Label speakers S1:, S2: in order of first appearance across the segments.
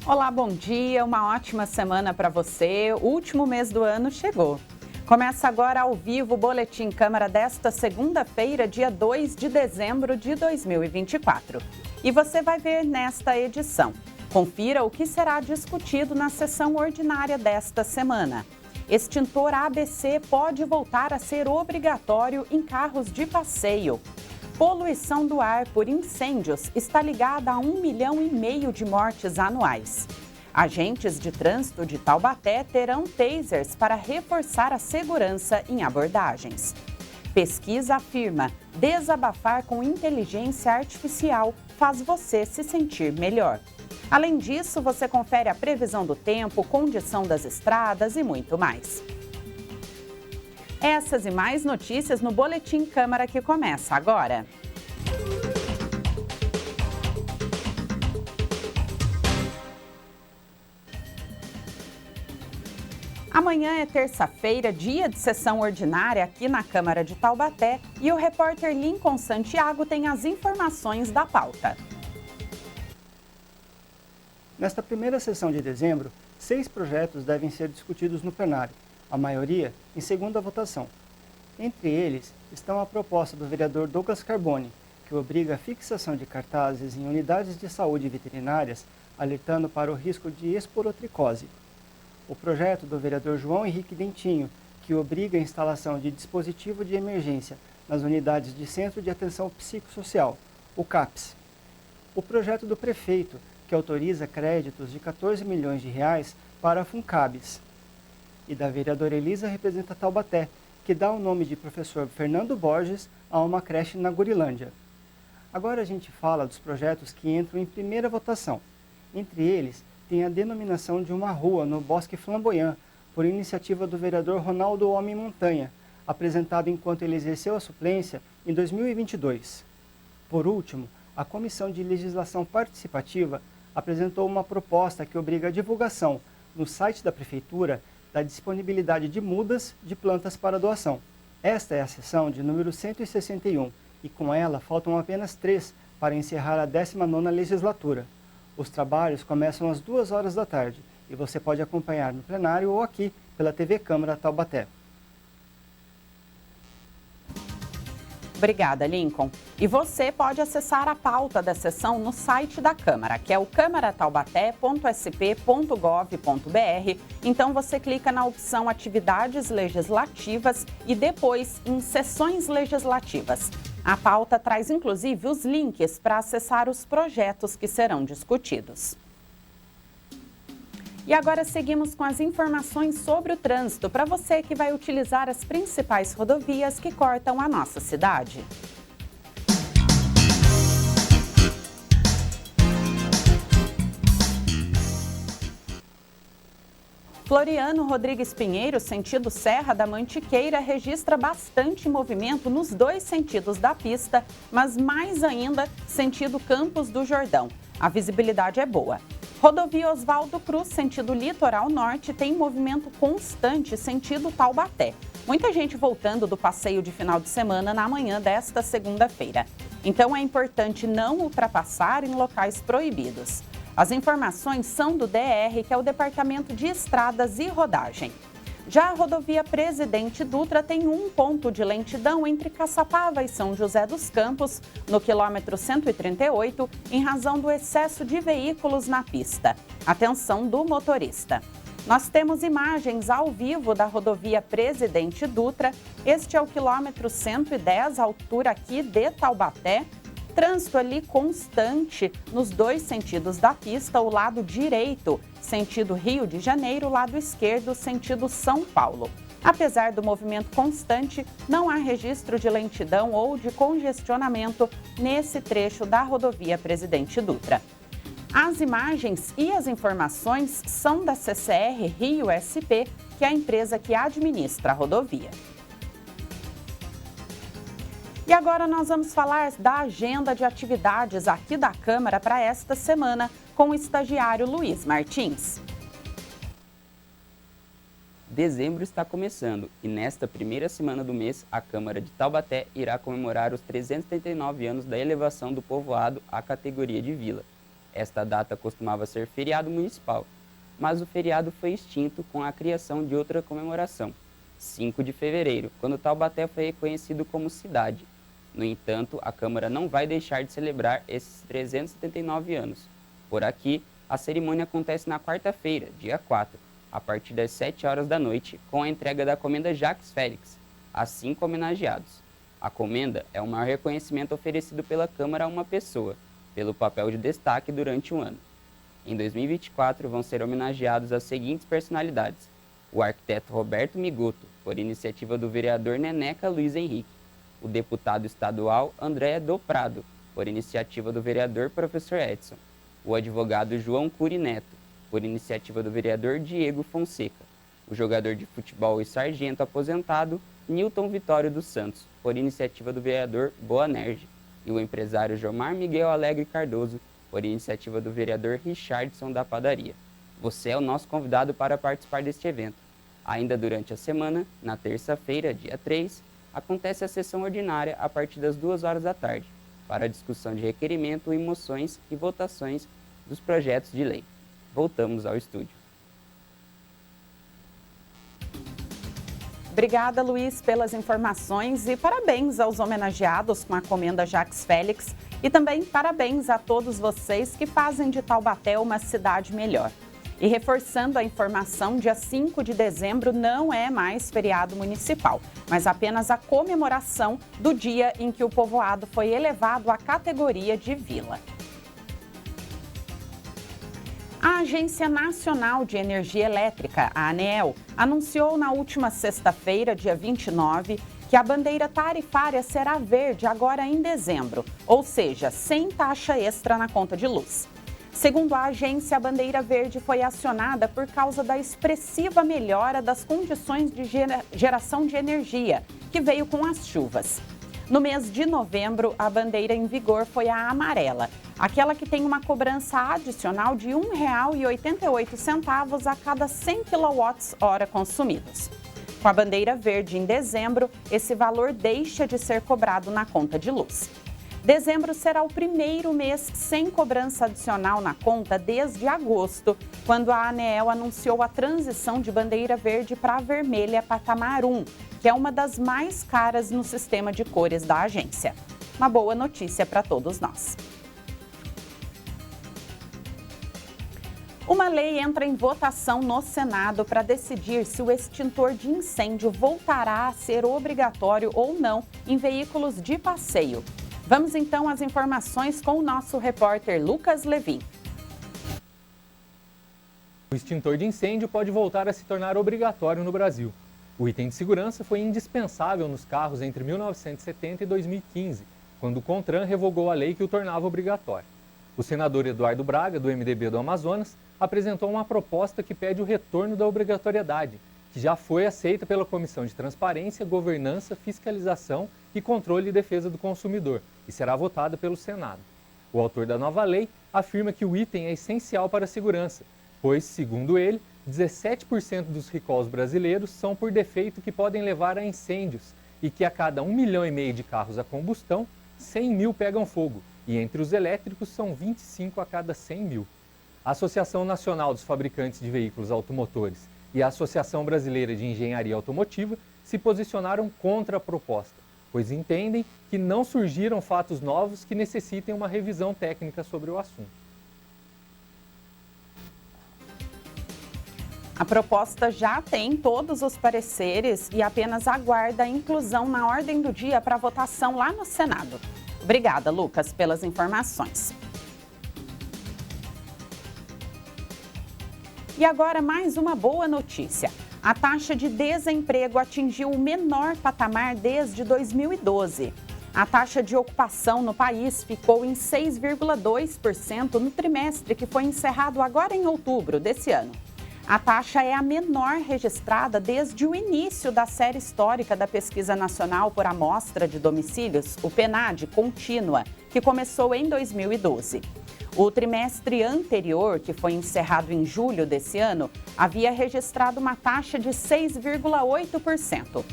S1: Olá, bom dia, uma ótima semana para você. O último mês do ano chegou. Começa agora ao vivo o Boletim Câmara desta segunda-feira, dia 2 de dezembro de 2024. E você vai ver nesta edição. Confira o que será discutido na sessão ordinária desta semana. Extintor ABC pode voltar a ser obrigatório em carros de passeio. Poluição do ar por incêndios está ligada a 1,5 milhão de mortes anuais. Agentes de trânsito de Taubaté terão tasers para reforçar a segurança em abordagens. Pesquisa afirma: desabafar com inteligência artificial faz você se sentir melhor. Além disso, você confere a previsão do tempo, condição das estradas e muito mais. Essas e mais notícias no Boletim Câmara que começa agora. Amanhã é terça-feira, dia de sessão ordinária aqui na Câmara de Taubaté e o repórter Lincoln Santiago tem as informações da pauta.
S2: Nesta primeira sessão de dezembro, 6 projetos devem ser discutidos no plenário, a maioria em segunda votação. Entre eles estão a proposta do vereador Douglas Carboni, que obriga a fixação de cartazes em unidades de saúde veterinárias, alertando para o risco de esporotricose. O projeto do vereador João Henrique Dentinho, que obriga a instalação de dispositivo de emergência nas unidades de Centro de Atenção Psicossocial, o CAPS. O projeto do prefeito, que autoriza créditos de 14 milhões de reais para a Funcabes. E da vereadora Elisa representa Taubaté, que dá o nome de professor Fernando Borges a uma creche na Gurilândia. Agora a gente fala dos projetos que entram em primeira votação. Entre eles, tem a denominação de uma rua no Bosque Flamboyant, por iniciativa do vereador Ronaldo Homem Montanha, apresentado enquanto ele exerceu a suplência em 2022. Por último, a Comissão de Legislação Participativa apresentou uma proposta que obriga a divulgação no site da Prefeitura da disponibilidade de mudas de plantas para doação. Esta é a sessão de número 161 e com ela faltam apenas 3 para encerrar a 19ª legislatura. Os trabalhos começam às 2 horas da tarde e você pode acompanhar no plenário ou aqui pela TV Câmara Taubaté.
S1: Obrigada, Lincoln. E você pode acessar a pauta da sessão no site da Câmara, que é o câmarataubaté.sp.gov.br. Então você clica na opção Atividades Legislativas e depois em Sessões Legislativas. A pauta traz inclusive os links para acessar os projetos que serão discutidos. E agora seguimos com as informações sobre o trânsito para você que vai utilizar as principais rodovias que cortam a nossa cidade. Floriano Rodrigues Pinheiro, sentido Serra da Mantiqueira, registra bastante movimento nos dois sentidos da pista, mas mais ainda sentido Campos do Jordão. A visibilidade é boa. Rodovia Oswaldo Cruz, sentido Litoral Norte, tem movimento constante, sentido Taubaté. Muita gente voltando do passeio de final de semana na manhã desta segunda-feira. Então é importante não ultrapassar em locais proibidos. As informações são do DR, que é o Departamento de Estradas e Rodagem. Já a rodovia Presidente Dutra tem um ponto de lentidão entre Caçapava e São José dos Campos, no quilômetro 138, em razão do excesso de veículos na pista. Atenção do motorista. Nós temos imagens ao vivo da rodovia Presidente Dutra. Este é o quilômetro 110, altura aqui de Taubaté. Trânsito ali constante nos dois sentidos da pista, o lado direito, sentido Rio de Janeiro, o lado esquerdo, sentido São Paulo. Apesar do movimento constante, não há registro de lentidão ou de congestionamento nesse trecho da rodovia Presidente Dutra. As imagens e as informações são da CCR Rio SP, que é a empresa que administra a rodovia. E agora nós vamos falar da agenda de atividades aqui da Câmara para esta semana com o estagiário Luiz Martins.
S3: Dezembro está começando e nesta primeira semana do mês, a Câmara de Taubaté irá comemorar os 339 anos da elevação do povoado à categoria de vila. esta data costumava ser feriado municipal, mas o feriado foi extinto com a criação de outra comemoração, 5 de fevereiro, quando Taubaté foi reconhecido como cidade. No entanto, a Câmara não vai deixar de celebrar esses 379 anos. Por aqui, a cerimônia acontece na quarta-feira, dia 4, a partir das 7 horas da noite, com a entrega da Comenda Jacques Félix, a 5 homenageados. A comenda é o maior reconhecimento oferecido pela Câmara a uma pessoa, pelo papel de destaque durante um ano. Em 2024, vão ser homenageados as seguintes personalidades: o arquiteto Roberto Migoto, por iniciativa do vereador Neneca Luiz Henrique; o deputado estadual André do Prado, por iniciativa do vereador Professor Edson; o advogado João Curi Neto, por iniciativa do vereador Diego Fonseca; o jogador de futebol e sargento aposentado Nilton Vitório dos Santos, por iniciativa do vereador Boanerge; e o empresário Jomar Miguel Alegre Cardoso, por iniciativa do vereador Richardson da Padaria. Você é o nosso convidado para participar deste evento. Ainda durante a semana, na terça-feira, dia 3, acontece a sessão ordinária a partir das 2 horas da tarde, para a discussão de requerimento, moções e votações dos projetos de lei. Voltamos ao estúdio.
S1: Obrigada, Luiz, pelas informações e parabéns aos homenageados com a Comenda Jacques Félix e também parabéns a todos vocês que fazem de Taubaté uma cidade melhor. E reforçando a informação, dia 5 de dezembro não é mais feriado municipal, mas apenas a comemoração do dia em que o povoado foi elevado à categoria de vila. A Agência Nacional de Energia Elétrica, a ANEEL, anunciou na última sexta-feira, dia 29, que a bandeira tarifária será verde agora em dezembro, ou seja, sem taxa extra na conta de luz. Segundo a agência, a bandeira verde foi acionada por causa da expressiva melhora das condições de geração de energia, que veio com as chuvas. No mês de novembro, a bandeira em vigor foi a amarela, aquela que tem uma cobrança adicional de R$ 1,88 a cada 100 kWh consumidos. Com a bandeira verde em dezembro, esse valor deixa de ser cobrado na conta de luz. Dezembro será o primeiro mês sem cobrança adicional na conta desde agosto, quando a ANEEL anunciou a transição de bandeira verde para a vermelha patamar 1, que é uma das mais caras no sistema de cores da agência. Uma boa notícia para todos nós. Uma lei entra em votação no Senado para decidir se o extintor de incêndio voltará a ser obrigatório ou não em veículos de passeio. Vamos então às informações com o nosso repórter Lucas Levin.
S4: O extintor de incêndio pode voltar a se tornar obrigatório no Brasil. O item de segurança foi indispensável nos carros entre 1970 e 2015, quando o CONTRAN revogou a lei que o tornava obrigatório. O senador Eduardo Braga, do MDB do Amazonas, apresentou uma proposta que pede o retorno da obrigatoriedade, que já foi aceita pela Comissão de Transparência, Governança, Fiscalização e Controle e Defesa do Consumidor e será votada pelo Senado. O autor da nova lei afirma que o item é essencial para a segurança, pois, segundo ele, 17% dos recalls brasileiros são por defeito que podem levar a incêndios e que a cada 1,5 milhão de carros a combustão, 100 mil pegam fogo e entre os elétricos são 25 a cada 100 mil. A Associação Nacional dos Fabricantes de Veículos Automotores e a Associação Brasileira de Engenharia Automotiva se posicionaram contra a proposta, pois entendem que não surgiram fatos novos que necessitem uma revisão técnica sobre o assunto.
S1: A proposta já tem todos os pareceres e apenas aguarda a inclusão na ordem do dia para votação lá no Senado. Obrigada, Lucas, pelas informações. E agora mais uma boa notícia. A taxa de desemprego atingiu o menor patamar desde 2012. A taxa de ocupação no país ficou em 6,2% no trimestre que foi encerrado agora em outubro desse ano. A taxa é a menor registrada desde o início da série histórica da Pesquisa Nacional por Amostra de Domicílios, o PNAD contínua, que começou em 2012. O trimestre anterior, que foi encerrado em julho desse ano, havia registrado uma taxa de 6,8%.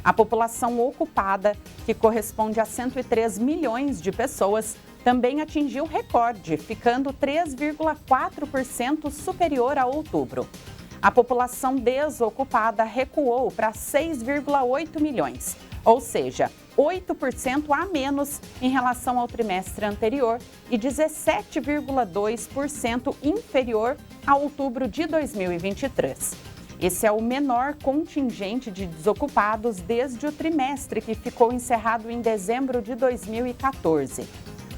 S1: A população ocupada, que corresponde a 103 milhões de pessoas, também atingiu recorde, ficando 3,4% superior a outubro. A população desocupada recuou para 6,8 milhões, ou seja, 8% a menos em relação ao trimestre anterior e 17,2% inferior a outubro de 2023. Esse é o menor contingente de desocupados desde o trimestre que ficou encerrado em dezembro de 2014.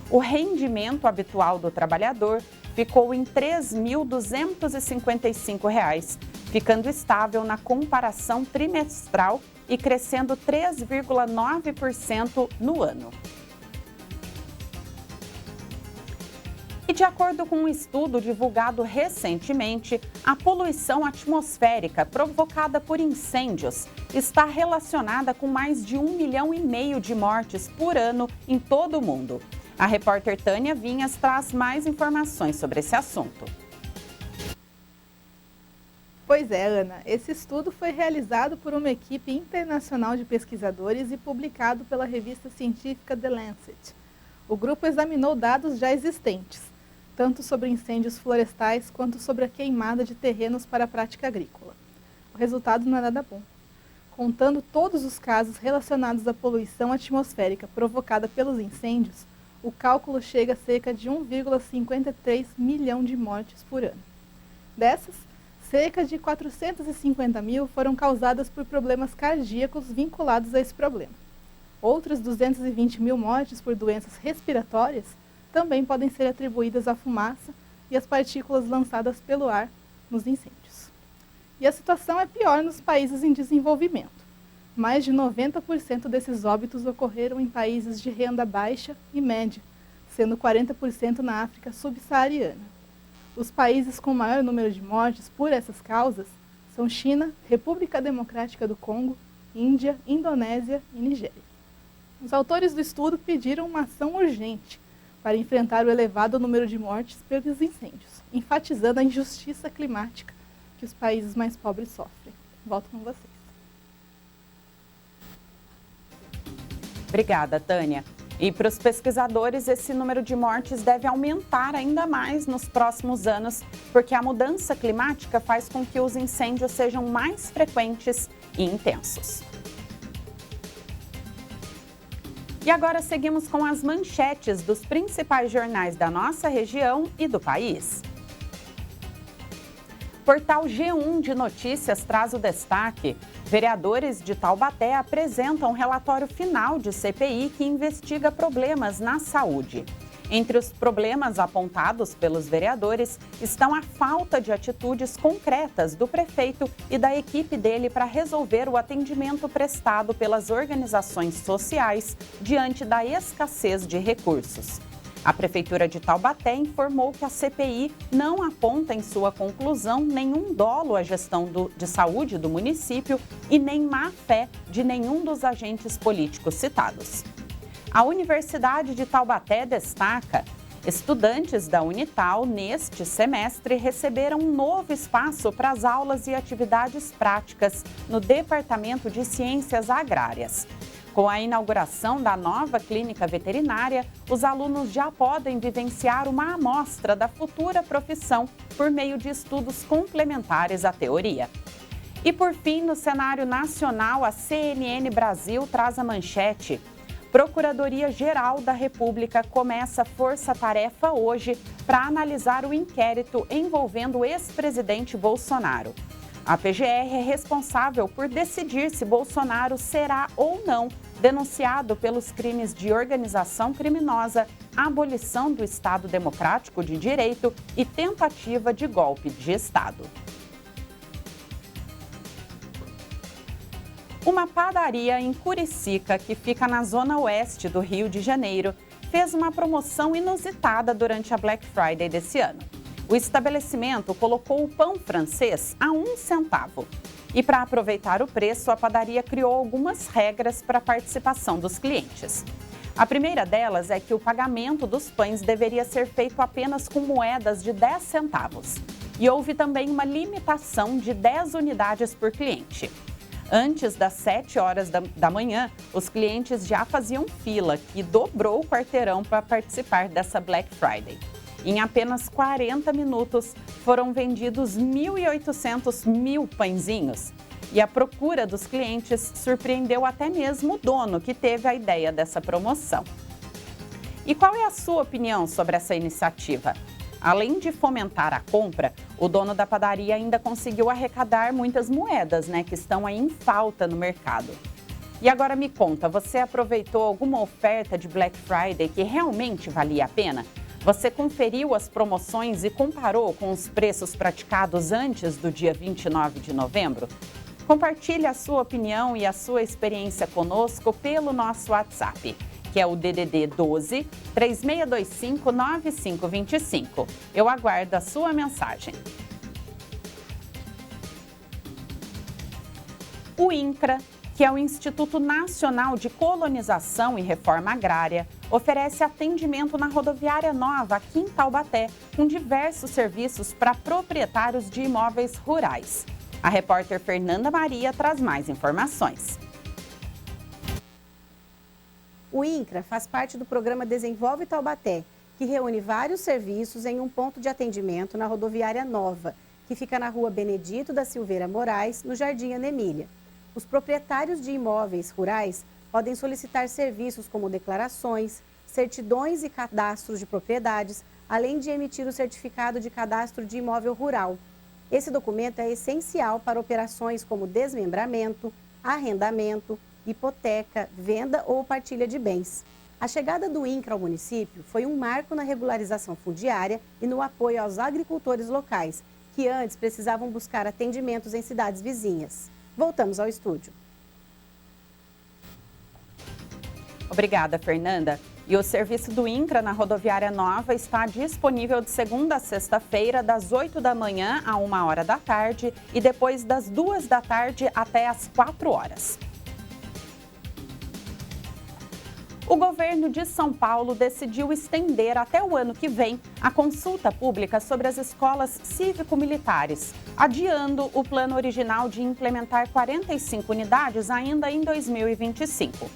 S1: O rendimento habitual do trabalhador ficou em R$ 3.255, ficando estável na comparação trimestral e crescendo 3,9% no ano. E de acordo com um estudo divulgado recentemente, a poluição atmosférica provocada por incêndios está relacionada com mais de 1,5 milhão de mortes por ano em todo o mundo. A repórter Tânia Vinhas traz mais informações sobre esse assunto.
S5: Pois é, Ana. Esse estudo foi realizado por uma equipe internacional de pesquisadores e publicado pela revista científica The Lancet. O grupo examinou dados já existentes, tanto sobre incêndios florestais quanto sobre a queimada de terrenos para a prática agrícola. O resultado não é nada bom. Contando todos os casos relacionados à poluição atmosférica provocada pelos incêndios, o cálculo chega a cerca de 1,53 milhão de mortes por ano. Dessas, cerca de 450 mil foram causadas por problemas cardíacos vinculados a esse problema. Outras 220 mil mortes por doenças respiratórias também podem ser atribuídas à fumaça e às partículas lançadas pelo ar nos incêndios. E a situação é pior nos países em desenvolvimento. Mais de 90% desses óbitos ocorreram em países de renda baixa e média, sendo 40% na África subsaariana. Os países com maior número de mortes por essas causas são China, República Democrática do Congo, Índia, Indonésia e Nigéria. Os autores do estudo pediram uma ação urgente para enfrentar o elevado número de mortes pelos incêndios, enfatizando a injustiça climática que os países mais pobres sofrem. Volto com vocês.
S1: Obrigada, Tânia. E para os pesquisadores, esse número de mortes deve aumentar ainda mais nos próximos anos, porque a mudança climática faz com que os incêndios sejam mais frequentes e intensos. E agora seguimos com as manchetes dos principais jornais da nossa região e do país. Portal G1 de Notícias traz o destaque. Vereadores de Taubaté apresentam um relatório final de CPI que investiga problemas na saúde. Entre os problemas apontados pelos vereadores estão a falta de atitudes concretas do prefeito e da equipe dele para resolver o atendimento prestado pelas organizações sociais diante da escassez de recursos. A Prefeitura de Taubaté informou que a CPI não aponta em sua conclusão nenhum dolo à gestão de saúde do município e nem má-fé de nenhum dos agentes políticos citados. A Universidade de Taubaté destaca: estudantes da Unital, neste semestre, receberam um novo espaço para as aulas e atividades práticas no Departamento de Ciências Agrárias. Com a inauguração da nova clínica veterinária, os alunos já podem vivenciar uma amostra da futura profissão por meio de estudos complementares à teoria. E por fim, no cenário nacional, a CNN Brasil traz a manchete: Procuradoria-Geral da República começa força-tarefa hoje para analisar o inquérito envolvendo o ex-presidente Bolsonaro. A PGR é responsável por decidir se Bolsonaro será ou não denunciado pelos crimes de organização criminosa, abolição do Estado Democrático de Direito e tentativa de golpe de Estado. Uma padaria em Curicica, que fica na zona oeste do Rio de Janeiro, fez uma promoção inusitada durante a Black Friday desse ano. O estabelecimento colocou o pão francês a 1 centavo. E para aproveitar o preço, a padaria criou algumas regras para a participação dos clientes. A primeira delas é que o pagamento dos pães deveria ser feito apenas com moedas de 10 centavos. E houve também uma limitação de 10 unidades por cliente. Antes das 7 horas da manhã, os clientes já faziam fila, que dobrou o quarteirão para participar dessa Black Friday. Em apenas 40 minutos, foram vendidos 1.800 pãezinhos. E a procura dos clientes surpreendeu até mesmo o dono, que teve a ideia dessa promoção. E qual é a sua opinião sobre essa iniciativa? Além de fomentar a compra, o dono da padaria ainda conseguiu arrecadar muitas moedas, que estão aí em falta no mercado. E agora me conta, você aproveitou alguma oferta de Black Friday que realmente valia a pena? Você conferiu as promoções e comparou com os preços praticados antes do dia 29 de novembro? Compartilhe a sua opinião e a sua experiência conosco pelo nosso WhatsApp, que é o DDD 12 3625 9525. Eu aguardo a sua mensagem. O INCRA, que é o Instituto Nacional de Colonização e Reforma Agrária, oferece atendimento na Rodoviária Nova, aqui em Taubaté, com diversos serviços para proprietários de imóveis rurais. A repórter Fernanda Maria traz mais informações.
S6: O INCRA faz parte do programa Desenvolve Taubaté, que reúne vários serviços em um ponto de atendimento na Rodoviária Nova, que fica na Rua Benedito da Silveira Moraes, no Jardim Ana Emília. Os proprietários de imóveis rurais podem solicitar serviços como declarações, certidões e cadastros de propriedades, além de emitir o certificado de cadastro de imóvel rural. Esse documento é essencial para operações como desmembramento, arrendamento, hipoteca, venda ou partilha de bens. A chegada do INCRA ao município foi um marco na regularização fundiária e no apoio aos agricultores locais, que antes precisavam buscar atendimentos em cidades vizinhas. Voltamos ao estúdio.
S1: Obrigada, Fernanda. E o serviço do INCRA na Rodoviária Nova está disponível de segunda a sexta-feira, das 8 da manhã a 1 hora da tarde e depois das 2 da tarde até as 4 horas. O governo de São Paulo decidiu estender até o ano que vem a consulta pública sobre as escolas cívico-militares, adiando o plano original de implementar 45 unidades ainda em 2025.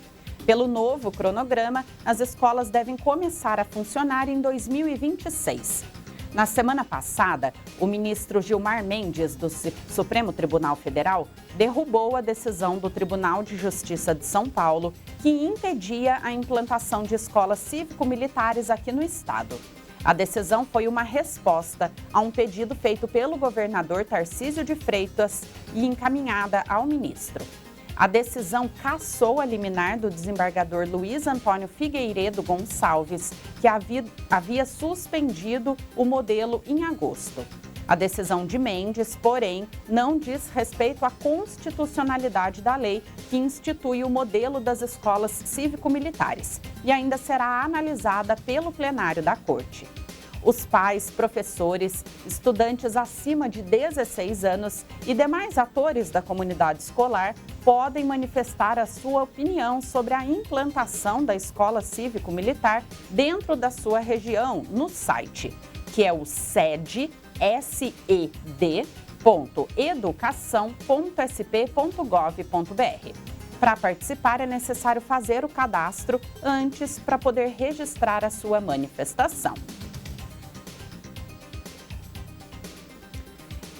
S1: Pelo novo cronograma, as escolas devem começar a funcionar em 2026. Na semana passada, o ministro Gilmar Mendes, do Supremo Tribunal Federal, derrubou a decisão do Tribunal de Justiça de São Paulo, que impedia a implantação de escolas cívico-militares aqui no estado. A decisão foi uma resposta a um pedido feito pelo governador Tarcísio de Freitas e encaminhada ao ministro. A decisão cassou a liminar do desembargador Luiz Antônio Figueiredo Gonçalves, que havia suspendido o modelo em agosto. A decisão de Mendes, porém, não diz respeito à constitucionalidade da lei que institui o modelo das escolas cívico-militares e ainda será analisada pelo plenário da Corte. Os pais, professores, estudantes acima de 16 anos e demais atores da comunidade escolar podem manifestar a sua opinião sobre a implantação da escola cívico-militar dentro da sua região no site, que é o sed.educação.sp.gov.br. Para participar, é necessário fazer o cadastro antes para poder registrar a sua manifestação.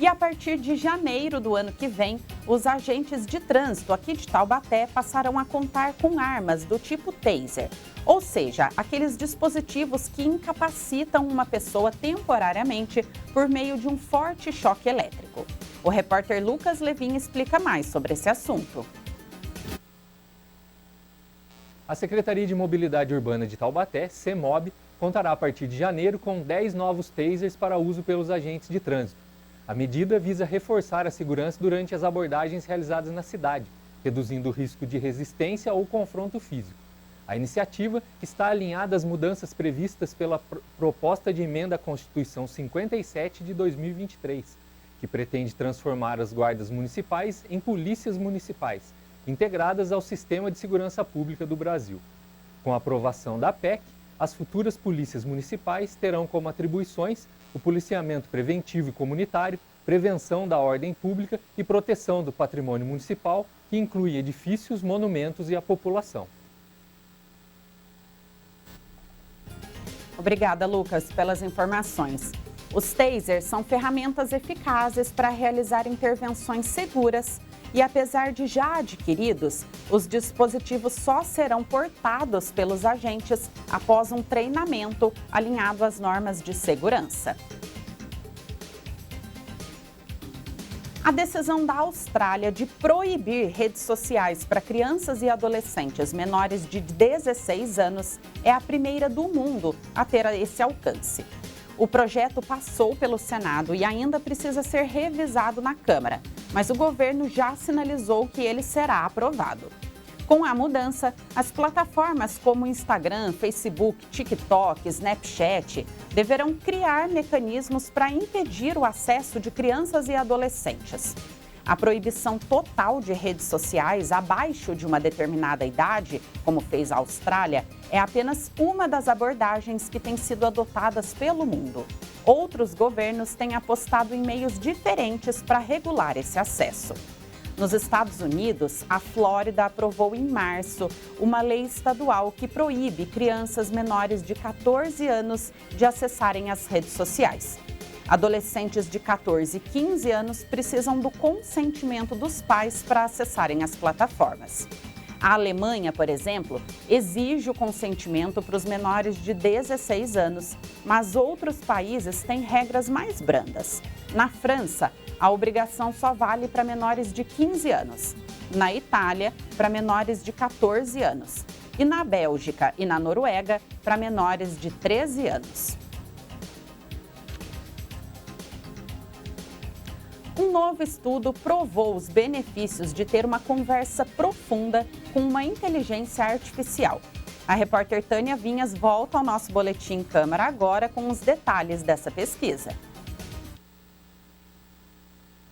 S1: E a partir de janeiro do ano que vem, os agentes de trânsito aqui de Taubaté passarão a contar com armas do tipo taser, ou seja, aqueles dispositivos que incapacitam uma pessoa temporariamente por meio de um forte choque elétrico. O repórter Lucas Levin explica mais sobre esse assunto.
S4: A Secretaria de Mobilidade Urbana de Taubaté, CEMOB, contará a partir de janeiro com 10 novos tasers para uso pelos agentes de trânsito. A medida visa reforçar a segurança durante as abordagens realizadas na cidade, reduzindo o risco de resistência ou confronto físico. A iniciativa está alinhada às mudanças previstas pela proposta de emenda à Constituição 57 de 2023, que pretende transformar as guardas municipais em polícias municipais, integradas ao Sistema de Segurança Pública do Brasil. Com a aprovação da PEC, as futuras polícias municipais terão como atribuições o policiamento preventivo e comunitário, prevenção da ordem pública e proteção do patrimônio municipal, que inclui edifícios, monumentos e a população.
S1: Obrigada, Lucas, pelas informações. Os tasers são ferramentas eficazes para realizar intervenções seguras e, apesar de já adquiridos, os dispositivos só serão portados pelos agentes após um treinamento alinhado às normas de segurança. A decisão da Austrália de proibir redes sociais para crianças e adolescentes menores de 16 anos é a primeira do mundo a ter esse alcance. O projeto passou pelo Senado e ainda precisa ser revisado na Câmara, mas o governo já sinalizou que ele será aprovado. Com a mudança, as plataformas como Instagram, Facebook, TikTok, Snapchat deverão criar mecanismos para impedir o acesso de crianças e adolescentes. A proibição total de redes sociais abaixo de uma determinada idade, como fez a Austrália, é apenas uma das abordagens que têm sido adotadas pelo mundo. Outros governos têm apostado em meios diferentes para regular esse acesso. Nos Estados Unidos, a Flórida aprovou em março uma lei estadual que proíbe crianças menores de 14 anos de acessarem as redes sociais. Adolescentes de 14 e 15 anos precisam do consentimento dos pais para acessarem as plataformas. A Alemanha, por exemplo, exige o consentimento para os menores de 16 anos, mas outros países têm regras mais brandas. Na França, a obrigação só vale para menores de 15 anos. Na Itália, para menores de 14 anos. E na Bélgica e na Noruega, para menores de 13 anos. Um novo estudo provou os benefícios de ter uma conversa profunda com uma inteligência artificial. A repórter Tânia Vinhas volta ao nosso Boletim Câmara agora com os detalhes dessa pesquisa.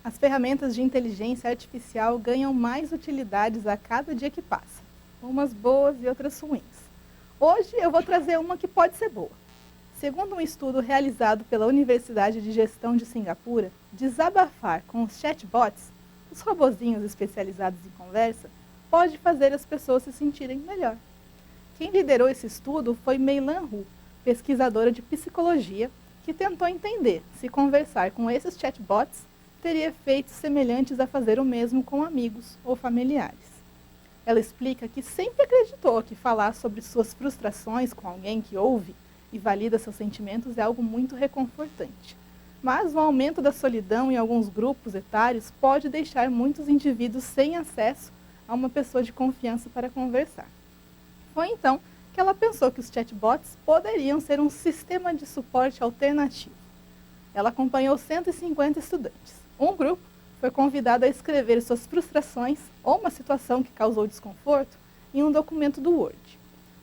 S5: As ferramentas de inteligência artificial ganham mais utilidades a cada dia que passa, umas boas e outras ruins. Hoje eu vou trazer uma que pode ser boa. Segundo um estudo realizado pela Universidade de Gestão de Singapura, desabafar com os chatbots, os robozinhos especializados em conversa, pode fazer as pessoas se sentirem melhor. Quem liderou esse estudo foi Meilan Hu, pesquisadora de psicologia, que tentou entender se conversar com esses chatbots teria efeitos semelhantes a fazer o mesmo com amigos ou familiares. Ela explica que sempre acreditou que falar sobre suas frustrações com alguém que ouve e valida seus sentimentos é algo muito reconfortante. Mas o aumento da solidão em alguns grupos etários pode deixar muitos indivíduos sem acesso a uma pessoa de confiança para conversar. Foi então que ela pensou que os chatbots poderiam ser um sistema de suporte alternativo. Ela acompanhou 150 estudantes. Um grupo foi convidado a escrever suas frustrações ou uma situação que causou desconforto em um documento do Word.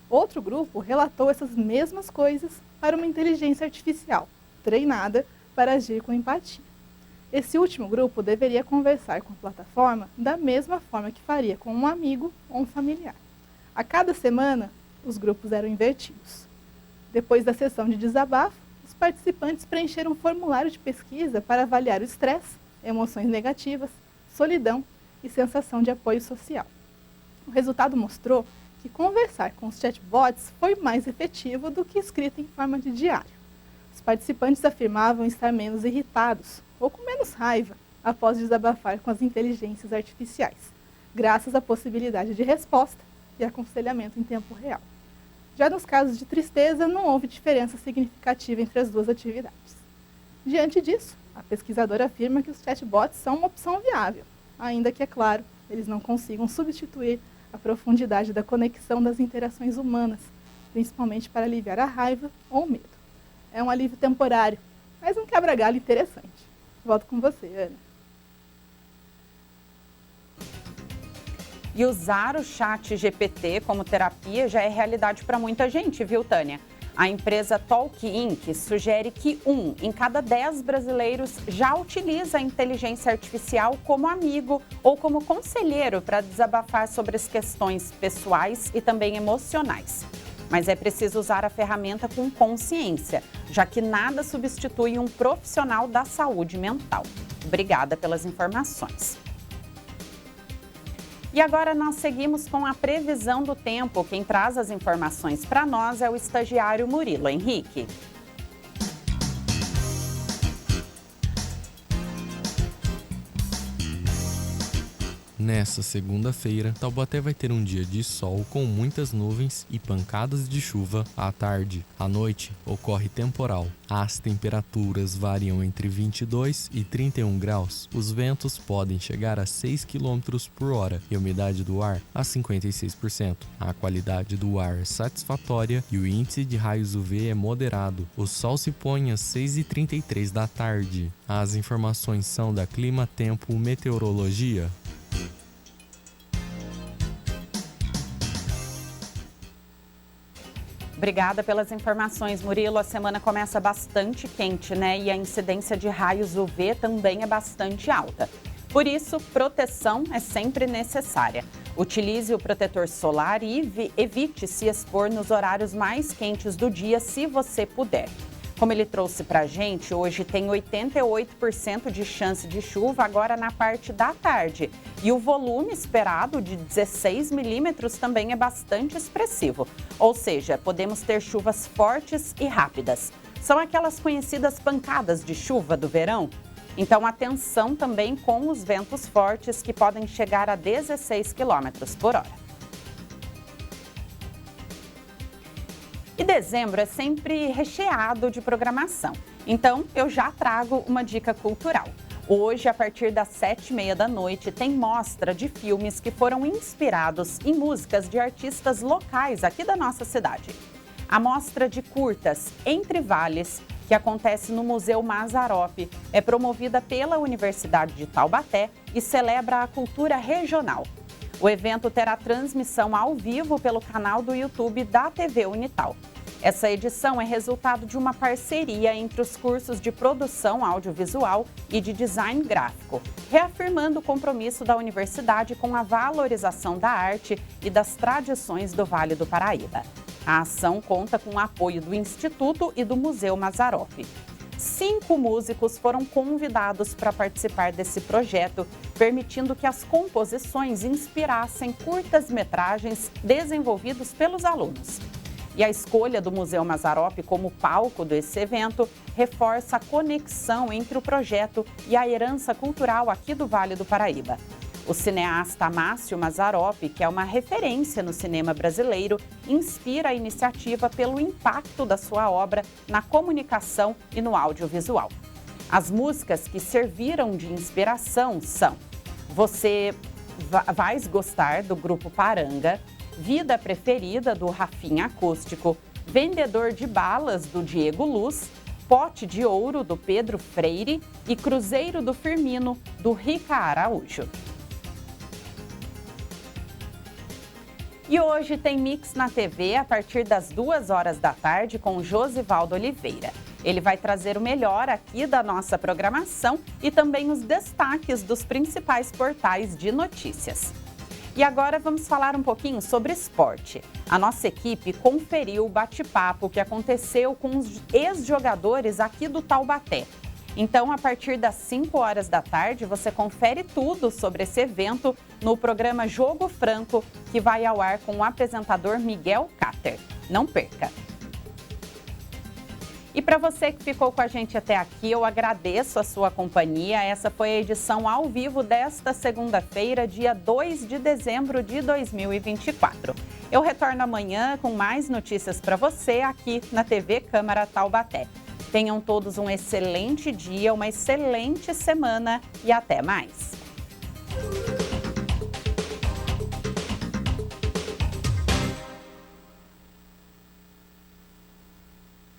S5: Outro grupo relatou essas mesmas coisas para uma inteligência artificial, treinada para agir com empatia. Esse último grupo deveria conversar com a plataforma da mesma forma que faria com um amigo ou um familiar. A cada semana, os grupos eram invertidos. Depois da sessão de desabafo, os participantes preencheram um formulário de pesquisa para avaliar o estresse, emoções negativas, solidão e sensação de apoio social. O resultado mostrou que conversar com os chatbots foi mais efetivo do que escrita em forma de diário. Os participantes afirmavam estar menos irritados ou com menos raiva após desabafar com as inteligências artificiais, graças à possibilidade de resposta e aconselhamento em tempo real. Já nos casos de tristeza, não houve diferença significativa entre as duas atividades. Diante disso, a pesquisadora afirma que os chatbots são uma opção viável, ainda que, é claro, eles não consigam substituir a profundidade da conexão das interações humanas, principalmente para aliviar a raiva ou o medo. É um alívio temporário, mas um quebra-galho interessante. Volto com você, Ana.
S1: E usar o chat GPT como terapia já é realidade para muita gente, viu, Tânia? A empresa Talk Inc. sugere que 1 em cada 10 brasileiros já utiliza a inteligência artificial como amigo ou como conselheiro para desabafar sobre as questões pessoais e também emocionais. Mas é preciso usar a ferramenta com consciência, já que nada substitui um profissional da saúde mental. Obrigada pelas informações. E agora nós seguimos com a previsão do tempo. Quem traz as informações para nós é o estagiário Murilo Henrique.
S7: Nessa segunda-feira, Taubaté vai ter um dia de sol com muitas nuvens e pancadas de chuva à tarde. À noite, ocorre temporal. As temperaturas variam entre 22 e 31 graus. Os ventos podem chegar a 6 km por hora e a umidade do ar a 56%. A qualidade do ar é satisfatória e o índice de raios UV é moderado. O sol se põe às 6h33 da tarde. As informações são da Clima Tempo Meteorologia.
S1: Obrigada pelas informações, Murilo. A semana começa bastante quente, né? E a incidência de raios UV também é bastante alta. Por isso, proteção é sempre necessária. Utilize o protetor solar e evite se expor nos horários mais quentes do dia, se você puder. Como ele trouxe para a gente, hoje tem 88% de chance de chuva agora na parte da tarde. E o volume esperado de 16 milímetros também é bastante expressivo. Ou seja, podemos ter chuvas fortes e rápidas. São aquelas conhecidas pancadas de chuva do verão? Então, atenção também com os ventos fortes que podem chegar a 16 km por hora. E dezembro é sempre recheado de programação. Então, eu já trago uma dica cultural. Hoje, a partir das 7h30 da noite, tem mostra de filmes que foram inspirados em músicas de artistas locais aqui da nossa cidade. A mostra de curtas Entre Vales, que acontece no Museu Mazzaropi, é promovida pela Universidade de Taubaté e celebra a cultura regional. O evento terá transmissão ao vivo pelo canal do YouTube da TV Unital. Essa edição é resultado de uma parceria entre os cursos de produção audiovisual e de design gráfico, reafirmando o compromisso da universidade com a valorização da arte e das tradições do Vale do Paraíba. A ação conta com o apoio do Instituto e do Museu Mazzaropi. 5 músicos foram convidados para participar desse projeto, permitindo que as composições inspirassem curtas-metragens desenvolvidos pelos alunos. E a escolha do Museu Mazzaropi como palco desse evento reforça a conexão entre o projeto e a herança cultural aqui do Vale do Paraíba. O cineasta Márcio Mazzaropi, que é uma referência no cinema brasileiro, inspira a iniciativa pelo impacto da sua obra na comunicação e no audiovisual. As músicas que serviram de inspiração são Você Vais Gostar, do grupo Paranga, Vida Preferida, do Rafinha Acústico, Vendedor de Balas, do Diego Luz, Pote de Ouro, do Pedro Freire e Cruzeiro do Firmino, do Rica Araújo. E hoje tem Mix na TV a partir das 2h da tarde com Josivaldo Oliveira. Ele vai trazer o melhor aqui da nossa programação e também os destaques dos principais portais de notícias. E agora vamos falar um pouquinho sobre esporte. A nossa equipe conferiu o bate-papo que aconteceu com os ex-jogadores aqui do Taubaté. Então, a partir das 5h da tarde, você confere tudo sobre esse evento no programa Jogo Franco, que vai ao ar com o apresentador Miguel Cáter. Não perca! E para você que ficou com a gente até aqui, eu agradeço a sua companhia. Essa foi a edição ao vivo desta segunda-feira, dia 2 de dezembro de 2024. Eu retorno amanhã com mais notícias para você aqui na TV Câmara Taubaté. Tenham todos um excelente dia, uma excelente semana e até mais!